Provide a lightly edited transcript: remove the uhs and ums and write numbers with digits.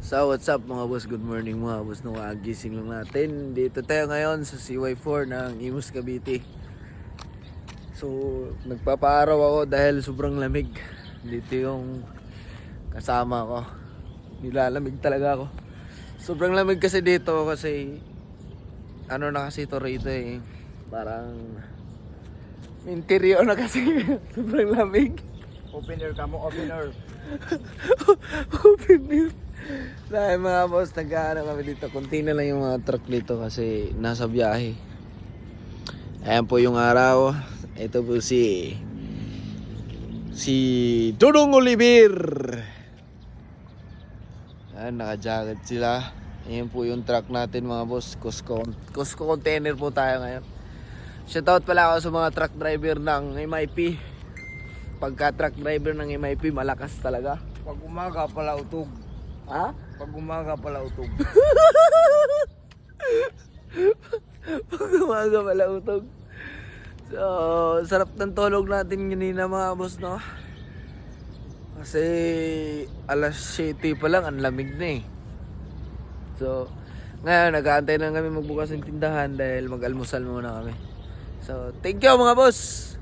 So what's up mga boss, good morning mga boss. Nung gising lang natin, dito tayo ngayon sa CY4 ng Imus Cavite. So nagpapaaraw ako dahil sobrang lamig. Dito yung kasama ko, nilalamig talaga ako. Sobrang lamig kasi dito kasi ano na kasi ito rito eh, parang interior na kasi. Sobrang lamig. Open air ka mo, open air. Open air. Dahil mga boss, nag-ano kami dito. Kunti na lang yung mga truck dito kasi nasa biyahe. Ayan po yung araw. Ito po si Dudong Oliver. Ayan, naka-jacket sila. Ayan po yung truck natin mga boss. Cusco container po tayo ngayon. Shoutout pala ako sa mga truck driver ng MIP. Pagka truck driver ng MIP, malakas talaga. Pag umaga pala utog. Ha? Pag umaga pala utog. Pag umaga pala utog. So, sarap ng tulog natin kanina mga boss, no? Kasi alas 7 pa lang, ang lamig na eh. So, ngayon, nag-aantay lang kami magbukas ng tindahan dahil mag-almusal muna kami. So, thank you mga boss!